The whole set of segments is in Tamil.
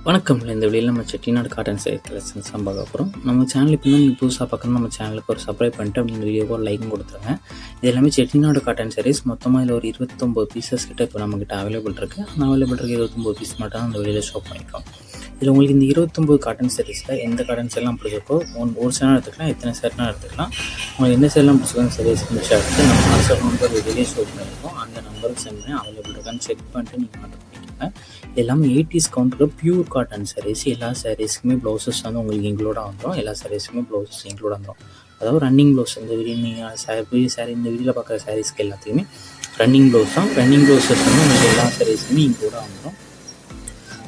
வணக்கம். இந்த வீடியோவில் நம்ம செட்டிநாடு காட்டன் சாரீ கலெக்ஷன்ஸ் தான் பார்க்க போகிறோம். நம்ம சேனல் இப்போ தான் நீங்கள் புதுசாக பார்க்கணும், நம்ம சேனலுக்கு ஒரு சப்ஸ்கிரைப் பண்ணிட்டு அப்படி இந்த வீடியோக்கு ஒரு லைக்கும் கொடுத்துருங்க. இது எல்லாமே செட்டிநாடு காட்டன் சாரீஸ். மொத்தமாக இதில் ஒரு 29 பீசஸ் கிட்ட இப்போ நம்மக்கிட்ட அவைலபிள் இருக்குது. அவைலபிள் இருக்க 29 பீஸ் மட்டும் தான் அந்த வீடியோவில் ஷோ பண்ணிக்கிறோம். இதில் உங்களுக்கு இந்த 29 காட்டன் சாரீஸில் எந்த காட்டன் சேரெலாம் பிடிச்சிருக்கோ ஒரு சேனல் எடுத்துக்கலாம், எத்தனை சேரலாம் எடுத்துக்கலாம். உங்களுக்கு என்ன சேரெலாம் பிடிச்சிருக்கோ அந்த சாரீஸ் ஸ்கிரீன்ஷாட் எடுத்து நம்ம வாட்ஸ்அப் நம்பர் வீடியோ ஷோ பண்ணியிருக்கோம். அந்த நம்பருக்கு சென்ட் பண்ணி அவைலபிள் இருக்கான்னு செக் பண்ணிட்டு நீங்கள் ஆர்டர் பண்ணிக்கோங்க. எல்லாமே 80s கவுண்டருக்கு பியூர் காட்டன் சாரீஸ். எல்லா சாரீஸ்க்குமே ப்ளவுசஸ் வந்து உங்களுக்கு இன்க்ளூடாக வந்துடும். எல்லா சாரீஸுக்குமே ப்ளவுசஸ் இன்க்ளூடாக வந்துடும். அதாவது ரன்னிங் ப்ளவுஸ். இந்த வீடியோ நீங்கள் சாரீ இந்த வீடியோவில் பார்க்குற சாரீஸ்க்கு எல்லாத்துக்குமே ரன்னிங் ப்ளவுஸ் தான். ரன்னிங் ப்ளவுசஸ் வந்து உங்களுக்கு எல்லா சாரீஸுக்குமே இன்க்ளூடாக வந்துடும்.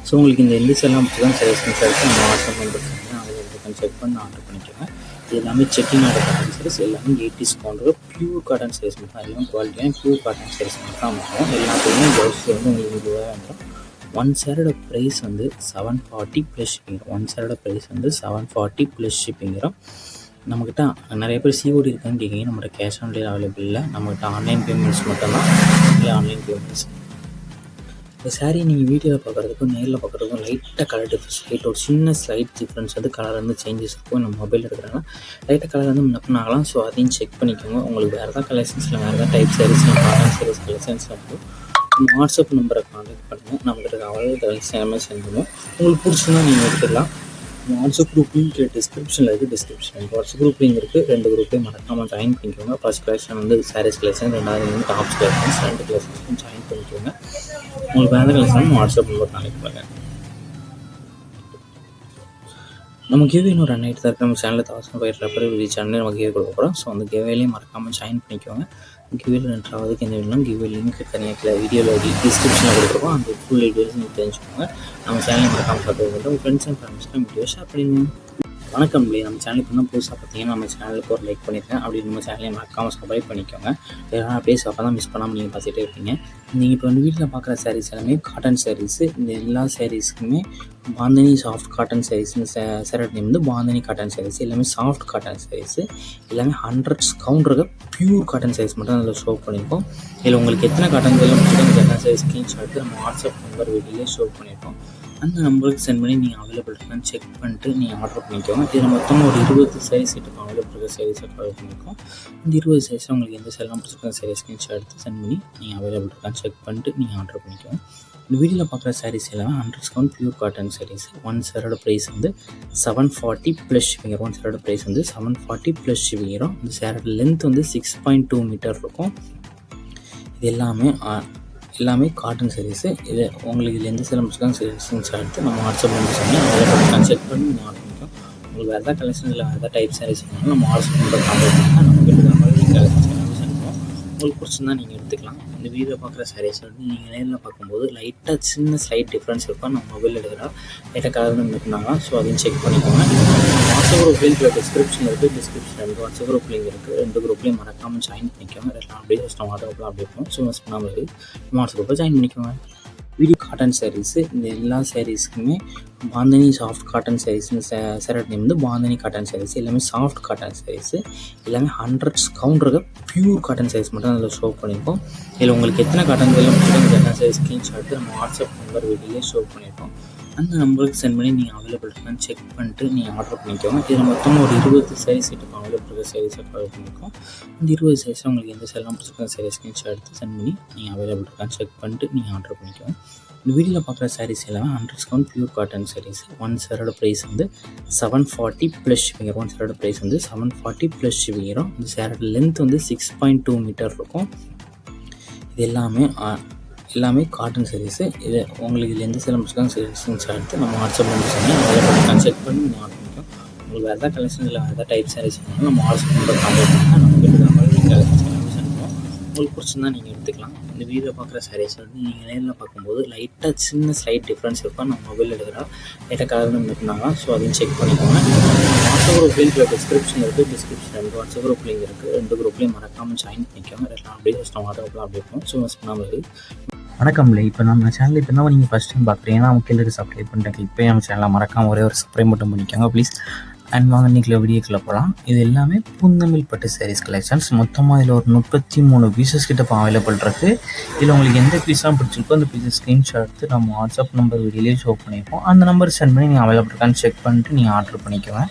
ஸோ உங்களுக்கு இந்த எந்த எல்லாம் பிடிச்சதான் சாரீஸ் எடுத்து நம்ம வாட்ஸ்அப் நம்பர் அவைலபிள் செக் பண்ணி ஆர்டர் பண்ணிக்கோங்க. இது எல்லாமே செட்டிநாடு காட்டன் சாரீஸ். எல்லாமே 80s கவுண்டருக்கு பியூர் காட்டன் சாரீஸ் மட்டும். எல்லாம் குவாலிட்டியான பியூர் காட்டன் சாரீஸ் மட்டும் தான் வந்துடும். எல்லாத்துக்குமே ப்ளவுஸ் வந்து உங்களுக்கு இதுவாக வந்துடும். ஒன் சேரோட ப்ரைஸ் வந்து 740 ப்ளஸ் ஷிப்பிங். ஒன் சேரோட ப்ரைஸ் வந்து 740 ப்ளஸ் ஷிப்பிங் வரும். நம்மக்கிட்ட நிறைய பேர் சிஓடி இருக்கான்னு கேட்குறீங்க. நம்மகிட்ட கேஷ் ஆன் டெலிவரி அவைலபிள் இல்லை. நம்மகிட்ட ஆன்லைன் பேமெண்ட்ஸ் மட்டும்தான். Online payments. இந்த சாரீ நீங்கள் வீடியோவில் பார்க்குறதுக்கும் நேரில் பார்க்குறதுக்கும் லைட்டாக கலர் டிஃப்ரென்ஸ், ஒரு சின்ன ஸ்லைட் டிஃப்ரென்ஸ் வந்து கலர் வந்து சேஞ்சஸ் இருக்கும். நம்ம மொபைல் எடுக்கிறாங்க லைட்டாக கலர் வந்து முன்ன ஆகலாம். ஸோ அதையும் செக் பண்ணிக்கோங்க. உங்களுக்கு வேறு ஏதாவது கலெக்ஷன்ஸில் வேறு ஏதாவது டைப் சாரீஸில் காட்டன் சாரீஸ் கலெக்ஷன்ஸில் இருக்கும். வாட்ஸ்அப் நம்பரை கான்டாக்ட் பண்ணுங்கள். நம்மகிட்ட அவைலபிள் எல்லாமே சென்ட் பண்ணுவோம். உங்களுக்கு பிடிச்சுன்னா நீங்கள் எடுத்துக்கலாம். வாட்ஸ்அப் குரூப் லிங்க் டிஸ்கிரிப்ஷனில் இருக்குது. வாட்ஸ்அப் குரூப் லிங்க் இருக்குது. 2 குரூப்பையும் மறக்காமல் ஜாயின் பண்ணிக்கோங்க. ஃபர்ஸ்ட் கலெக்ஷன் வந்து சாரீஸ் கலெக்ஷன், 2வது வந்து டாப்ஸ் கலெக்ஷன்ஸ், 2 கலெக்ஷன்ஸும் ஜாயின் பண்ணிக்கோங்க. உங்களுக்கு வேறு கலெக்ஷன் வாட்ஸ்அப் நம்பர் கான்டாக்ட் பண்ணுங்கள். நம்ம கேவே இன்னும் ரன் ஆகிட்டு தான் இருக்குது. நம்ம சேனலில் 1500 பேர் ரீச் ஆனே நம்ம கேவே கொடுக்க போகிறோம். ஸோ அந்த கேவேலையும் மறக்காமல் ஜாயின் பண்ணிக்கோங்க. கிவேல என்ட்ராவதுக்கு எந்த வேணும் கிவே லிங்க் தனியாக வீடியோவில் டிஸ்கிரிப்ஷனில் கொடுத்துருக்கோம். அந்த ஃபுல் டீட்டெயில்ஸ் நீங்கள் தெரிஞ்சுக்கோங்க. நம்ம சேனலை மறக்காமல் சப்ஸ்கிரைப் பண்ணிட்டு உங்கள் ஃப்ரெண்ட்ஸ் அண்ட் ஃபேமிலிஸ்க்கு வீடியோ ஷேர் பண்ணிடுங்க. வணக்கம். நம்ம சேனலுக்கு இன்னும் புதுசாக பார்த்தீங்கன்னா நம்ம சேனலுக்கு ஒரு லைக் பண்ணியிருக்கேன். அப்படி நம்ம சேனலையும் மறக்காமல் சப்ஸ்கிரைப் பண்ணிக்கோங்க. ஏன்னா அப்படியே அப்போ தான் மிஸ் பண்ணாமல் நீங்கள் பார்த்துட்டே இருப்பீங்க. நீங்கள் இப்போ வந்து வீட்டில் பார்க்குற சாரீஸ் எல்லாமே காட்டன் சாரீஸு. இந்த எல்லா சாரீஸுக்குமே பாந்தினி சாஃப்ட் காட்டன் சாரீஸ்னு சேரட் நேம் வந்து பாந்தினி காட்டன் சாரீஸ். எல்லாமே சாஃப்ட் காட்டன் சாரீஸு. எல்லாமே 100s கவுண்டருக்கு பியூர் காட்டன் சாரீஸ் மட்டும் அதில் ஷோ பண்ணியிருக்கோம். இதில் உங்களுக்கு எத்தனை காட்டன் எல்லாம் காட்டன் சாரீஸ் ஸ்க்ரீன்ஷாட் எடுத்து நம்ம வாட்ஸ்அப் நம்பர் வீடியோலேயே ஷோ பண்ணியிருக்கோம். அந்த நம்பருக்கு சென்ட் பண்ணி நீங்கள் அவைலபிள் இருக்கான்னு செக் பண்ணிட்டு நீங்கள் ஆர்டர் பண்ணிக்கோங்க. இதில் மொத்தமாக ஒரு 20 சாரீஸ் இப்போ அவைலபிள் இருக்க சாரீஸ் ஆர்டர் பண்ணியிருக்கோம். இந்த 20 சாரீஸில் உங்களுக்கு எந்த சேரெலாம் பிடிச்சிருக்க சாரீஸ் ஸ்க்ரீன்ஷாட் எடுத்து சென்ட் பண்ணி நீங்கள் அவைலபிள் இருக்கான்னு செக் பண்ணிட்டு நீங்கள் ஆர்டர் பண்ணிக்கோங்க. இந்த வீடியோவில் பார்க்குற சாரீஸ் எல்லாமே 100s count pure cotton sarees. One சேரோட ப்ரைஸ் வந்து 740 ப்ளஸ் ஷிப்பிங். ஒன் சேரோட ப்ரைஸ் வந்து 740 ப்ளஸ் ஷிப்பிங். இந்த சேரோட லென்த் வந்து 6.2 மீட்டர் இருக்கும். இது எல்லாமே காட்டன் சாரீஸு. இது உங்களுக்கு இதில் எந்த சேலம் ஸ்க்ரீன்ஷாட் எடுத்து நம்ம வாட்ஸ்அப் நம்பர் சொன்னால் அவைலபிள் செக் பண்ணி நீங்கள் ஆர்டர் பண்ணிக்கலாம். உங்களுக்கு வேறு ஏதாவது கலெக்ஷன் இல்லை வேறு ஏதாவது டைப் சாரீஸ் வேணாலும் நம்ம வாட்ஸ்அப் நம்பர் கான்டாக்ட் பண்ணால் நம்ம வீட்டுக்கு மாதிரி கலெக்ஷன்ஸ் எல்லாமே செஞ்சுருவோம். உங்களுக்கு பிடிச்சிருந்தா நீங்கள் எடுத்துக்கலாம். இந்த வீடியோ பார்க்குற சாரீஸ் வந்து நீங்கள் நேரில் பார்க்கும்போது லைட்டாக சின்ன ஸ்லைட் டிஃப்ரென்ஸ் இருக்கும். நம்ம மொபைல் எடுக்கிறா லைட்டாக கலர் வந்து இருந்தாங்க. ஸோ அதையும் செக் பண்ணிக்கோங்க. வாட்ஸ்அப் குரூப் லிங்க் டிஸ்கிரிப்ஷனில் இருக்குது. டிஸ்கிரிப்ஷன் வாட்ஸ்அப் குரூப் லிங்க் இருக்குது. 2 குரூப்லேயும் மறக்காமல் ஜாயின் பண்ணிக்கோங்க. எல்லாம் அப்படியே ஃபஸ்ட்டு வாட்ஸ்அப்பில் அப்படியே இருக்கும். ஸோ மிஸ் பண்ணாமல் இருக்குது வாட்ஸ்அப் குரூப்பில் ஜாயின் பண்ணிக்கோங்க. Video cotton saris. இந்த எல்லா சாரீஸ்க்குமே பாந்தினி சாஃப்ட் காட்டன் சாரீஸ்னு சேரட் நேம் வந்து பாந்தினி காட்டன் சாரீஸ். எல்லாமே சாஃப்ட் காட்டன் சாரீஸு. எல்லாமே 100s கவுண்டருக்கு பியூர் காட்டன் சாரீஸ் மட்டும் அதில் ஷோ பண்ணியிருக்கோம். இதில் உங்களுக்கு எத்தனை காட்டன் காட்டன் சாரீஸ் ஸ்க்ரீன்ஷாட் எடுத்து நம்ம வாட்ஸ்அப் நம்பர் வீடியோலேயே ஷோ பண்ணியிருக்கோம். அந்த நம்பருக்கு சென்ட் பண்ணி நீங்கள் அவைலபிள் இருக்கான்னு செக் பண்ணிட்டு நீங்கள் ஆர்டர் பண்ணிக்கோங்க. இதில் மொத்தமாக ஒரு 20 சாரீஸ் இப்போ அவைலபிள் இருக்க சாரீஸ் ஆர்டர் பண்ணியிருக்கோம். அந்த 20 சாரீஸில் உங்களுக்கு எந்த சேரெலாம் பிடிச்சிருக்க சாரீஸ் ஸ்க்ரீன்ஷாட் எடுத்து சென்ட் பண்ணி நீங்கள் அவைலபிள் இருக்கான்னு செக் பண்ணிட்டு நீங்கள் ஆர்டர் பண்ணிக்கோங்க. இந்த வீடியோவில் பார்க்குற சாரீஸ் எல்லாமே 100s count pure cotton sarees. One சேரோட ப்ரைஸ் வந்து 740 ப்ளஸ் ஷிப்பிங். ஒன் சேரோட ப்ரைஸ் வந்து 740 ப்ளஸ் ஷிப்பிங். இந்த சேரோட லென்த் வந்து 6.2 மீட்டர் இருக்கும். இது எல்லாமே காட்டன் சாரீஸு. இது உங்களுக்கு இதில் எந்த சேலம் ஸ்க்ரீன்ஷாட் எடுத்து நம்ம வாட்ஸ்அப் நம்பர் சொன்னால் அவைலபிள் செக் பண்ணி நீங்கள் ஆர்டர் பண்ணிக்கலாம். உங்களுக்கு வேறு ஏதாவது கலெக்ஷன் இல்லை வேறு ஏதாவது டைப் சாரீஸ் வேணாலும் நம்ம வாட்ஸ்அப் நம்பர் கான்டாக்ட் பண்ணால் நம்ம வீட்டுக்கு மாதிரி கலெக்ஷன்ஸ் எல்லாமே செஞ்சுருவோம். உங்களுக்கு பிடிச்சிருந்தா நீங்கள் எடுத்துக்கலாம். இந்த வீடியோ பார்க்குற சாரீஸ் வந்து நீங்கள் நேரில் பார்க்கும்போது லைட்டாக சின்ன ஸ்லைட் டிஃப்ரென்ஸ் இருக்கும். நம்ம மொபைல் எடுக்கிறா லைட்டாக கலர் வந்து இருந்தாங்க. ஸோ அதையும் செக் பண்ணிக்கோங்க. வாட்ஸ்அப் குரூப் லிங்க் டிஸ்கிரிப்ஷன் இருக்குது. டிஸ்கிரிப்ஷன் வாட்ஸ்அப் குரூப் லிங்க் இருக்குது. 2 குரூப்லேயும் மறக்காமல் ஜாயின் பண்ணிக்கோங்க. எல்லாம் அப்படியே ஃபஸ்ட்டு வாட்ஸ்அப்பில் அப்படியே இருக்கும். ஸோ மிஸ் பண்ணாமல் இருக்குது. வணக்கம். இப்போ நம்ம சேனல் இப்போ தான் நீங்கள் ஃபஸ்ட் டைம் பார்க்குறீங்கன்னா அவங்க கீழே சப்ஸ்கிரைப் பண்ணிட்டு இப்போ நம்ம சேனலை மறக்காமல் ஒரே ஒரு சப்ஸ்கிரைப் மட்டும் பண்ணிக்கோங்க ப்ளீஸ். அண்ட் வாங்க இன்றைக்கி வீடியோக்குள்ளே போகலாம். இது எல்லாமே பூந்தமிழ் பட்டு சாரீஸ் கலெக்ஷன்ஸ். மொத்தமாக இதில் ஒரு 33 பீசஸ் கிட்ட இப்போ அவைலபிள் இருக்குது. இதில் உங்களுக்கு எந்த பீஸாக பிடிச்சிருக்கோ அந்த பீஸஸ் ஸ்க்ரீன்ஷாட் எடுத்து நம்ம வாட்ஸ்அப் நம்பர் வீடியோலேயே ஷோ பண்ணியிருக்கோம். அந்த நம்பர் சென்ட் பண்ணி நீங்கள் அவைலபிள் இருக்கான்னு செக் பண்ணிட்டு நீங்கள் ஆர்டர் பண்ணிக்கோங்க.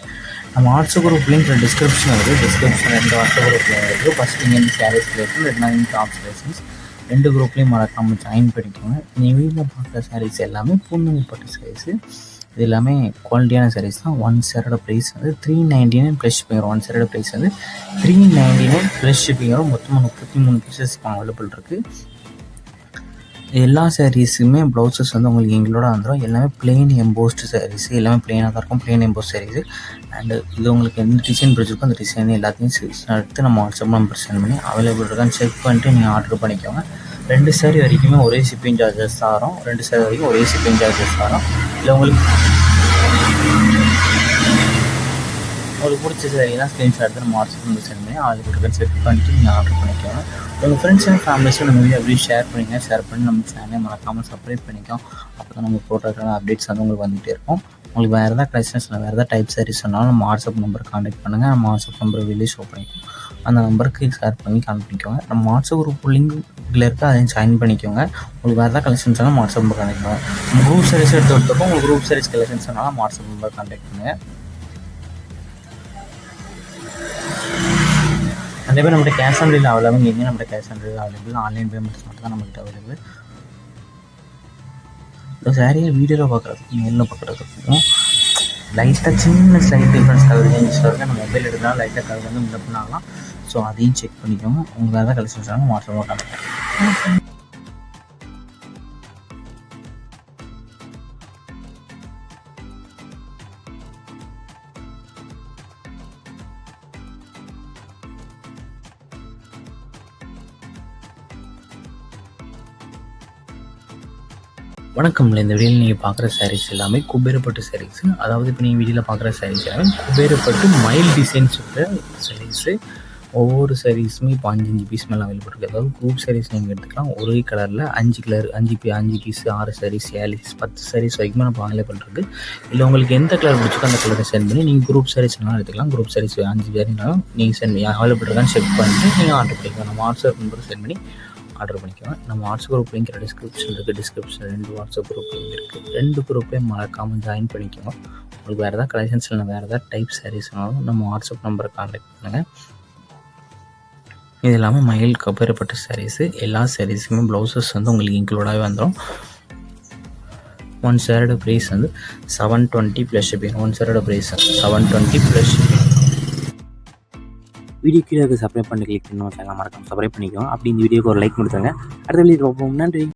நம்ம வாட்ஸ்அப் குரூப் லிங்க் டிஸ்கிரிப்ஷன் இருக்குது. டிஸ்கிரிப்ஷன் 2 வாட்ஸ்அப் குரூப்பில் இருக்குது. ஃபஸ்ட் நீங்கள் இந்த சாரீஸ் கலெக்ஷன், 2 டாப்ஸ் கலெக்ஷன்ஸ் 2 குரூப்லேயும் மறக்காமல் ஜாயின் பண்ணிக்கோங்க. நீங்கள் வீட்டில் பார்க்குற சாரீஸ் எல்லாமே பூந்தமிழ் பட்டு சாரீஸு. இது எல்லாமே குவாலிட்டியான சாரீஸ் தான். 1 சேரோட ப்ரைஸ் வந்து 399 ப்ளஸ் ஷிப்பிங் வரும். 1 சேரோட ப்ரைஸ் வந்து 399 ப்ளஸ் ஷிப்பிங் வரும். மொத்தமாக 33 பீசஸ் அவைலபிள் இருக்குது. எல்லா சாரீஸுமே ப்ளவுசஸ் வந்து உங்களுக்கு எங்களோட வந்துடும். எல்லாமே பிளெயின் எம்போஸ்டு சாரீஸ், எல்லாமே பிளெயினாக தான் இருக்கும். Plain embossed sarees. அண்டு இது உங்களுக்கு எந்த டிசைன் பிடிச்சிருக்கோ அந்த டிசைன் எல்லாத்தையும் எடுத்து நம்ம வாட்ஸ்அப் நம்பர் சென்ட் பண்ணி அவைலபிள் இருக்கான்னு செக் பண்ணிட்டு நீங்கள் ஆர்டர் பண்ணிக்கோங்க. 2 சாரீ வரைக்குமே ஒரே ஷிப்பிங் சார்ஜஸ் தான் வரும். 2 சாரீ வரைக்கும் ஒரே ஷிப்பிங் சார்ஜஸ் வரும். இல்லை உங்களுக்கு பிடிச்ச சாரீலாம் ஸ்க்ரீன்ஷாட் எடுத்து நம்ம வாட்ஸ்அப் நம்பர் சென்ட் பண்ணி அவைலபிள் இருக்கான்னு செக் பண்ணிட்டு நீங்கள் ஆர்டர் பண்ணிக்கோங்க. உங்கள் ஃப்ரெண்ட்ஸ் அண்ட் ஃபேமிலிஸும் நம்ம வீடியோ அப்படியே ஷேர் பண்ணிங்க. ஷேர் பண்ணி நம்ம சேனலை மறக்காமல் சப்ஸ்கிரைப் பண்ணிக்கோம். அப்போ தான் நம்ம போடுறதுக்கான அப்டேட்ஸ் வந்து உங்களுக்கு வந்துகிட்டே இருக்கும். உங்களுக்கு வேறு எதாவது கலெக்ஷன்ஸ் வேறு எதாவது டைப் சாரீஸ் சொன்னாலும் நம்ம வாட்ஸ்அப் நம்பர் கான்டாக்ட் பண்ணுங்கள். நம்ம வாட்ஸ்அப் நம்பர் வெளியே ஷோ பண்ணிக்கோம். அந்த நம்பருக்கு ஷேர் பண்ணி கான்டாக்ட் பண்ணிக்கோங்க. நம்ம வாட்ஸ்அப் குரூப் லிங்க்ல இருக்குது, அதையும் ஜாயின் பண்ணிக்கோங்க. உங்களுக்கு வேறு எதாவது கலெக்ஷன்ஸ் வேணால் வாட்ஸ்அப் நம்பர் கான்டாக்ட் பண்ணுங்கள். நம்ம குரூப் சாரீஸ் எடுத்துகிட்டப்போ உங்களுக்கு குரூப் சாரீஸ் கலெக்ஷன்ஸ் வேணாலும் வாட்ஸ்அப் நம்பர் கான்டாக்ட் பண்ணுங்கள். அதே மாதிரி நம்மகிட்ட கேஷ் ஆன் டெலிவரி அவைலபிள். எங்கே நம்மகிட்ட cash on delivery available, online payments மட்டும் தான் நம்மகிட்ட அவைலபிள். இந்த சாரியை வீடியோவில் பார்க்குறதுக்கும் நேரில் பார்க்குறதுக்கும் லைட்டாக சின்ன ஸ்லைட் டிஃப்ரென்ஸ் கலர் சேஞ்சஸ் வருது. நம்ம மொபைல் எடுத்தாலும் லைட்டாக கலர் வந்து மிட் பண்ணலாம். ஸோ அதையும் செக் பண்ணிக்கோங்க. உங்களுக்கு வேறு கலெக்ஷன்ஸ் வேணும் வாட்ஸ்அப்பில் கான்டாக்ட். வணக்கம். இந்த வீடியோவில் நீங்கள் பார்க்குற சாரீஸ் எல்லாமே குபேரப்பட்டு சாரீஸு. அதாவது இப்போ நீங்கள் வீடியோவில் பார்க்குற சாரீஸ் எல்லாமே குபேரப்பட்டு மைல் டிசைன்ஸ் இருக்கிற சாரீஸு. ஒவ்வொரு சாரீஸுமே இப்போ 5 பீஸ் மேலே அவைலபிள் இருக்குது. அதாவது குரூப் சாரீஸ் நீங்கள் எடுத்துக்கலாம். ஒரே கலரில் 5 கலர் 5 பீஸ் 6 சாரீஸ் 7 10 சாரீஸ் வரைக்கும் நம்ம அவைலபிள் இருக்குது. இல்லை உங்களுக்கு எந்த கலர் பிடிச்சிக்கோ அந்த கலரை சென்ட் பண்ணி நீங்கள் குரூப் சாரீஸ்லாம் எடுத்துக்கலாம். குரூப் சாரீஸ் 5 சாரீனாலும் நீங்கள் சென்ட் பண்ணி அவைலபிள் இருக்கான்னு செக் பண்ணிட்டு நீங்கள் ஆர்டர் பண்ணிக்கலாம். நம்ம வாட்ஸ்அப் நம்பர் சென்ட் பண்ணி ஆர்டர் பண்ணிக்கோங்க. நம்ம வாட்ஸ்அப் குரூப் லிங்க் டிஸ்கிரிப்ஷன் இருக்குது. டிஸ்கிரிப்ஷன் 2 வாட்ஸ்அப் குரூப் லிங்க் இருக்குது. 2 குரூப்பையும் மறக்காமல் ஜாயின் பண்ணிக்கோங்க. உங்களுக்கு வேறு எதாவது கலெக்ஷன்ஸ் இல்லை வேறு எதாவது டைப் சாரீஸ்னாலும் நம்ம வாட்ஸ்அப் நம்பரை கான்டாக்ட் பண்ணுங்கள். இது இல்லாமல் மயில் குபேரப்பட்டு சாரீஸு. எல்லா சாரீஸுக்குமே ப்ளவுசஸ் வந்து உங்களுக்கு இன்க்ளூடாகவே வந்துடும். 1 சேரோட ப்ரைஸ் வந்து 720 ப்ளஸ் ஷிப்பிங். 1 சேரோட ப்ரைஸ் 720 ப்ளஸ் ஷிப்பிங். வீடியோ கீழே சப்ஸ்கிரைப் பண்ணி கிளிக் பண்ணி சேனல் மறக்காமல் சப்ஸ்கிரைப் பண்ணிக்கோங்க. அப்படி இந்த வீடியோக்கு ஒரு லைக் கொடுத்துருங்க. அடுத்த வீடியோ பார்ப்போம். நன்றி.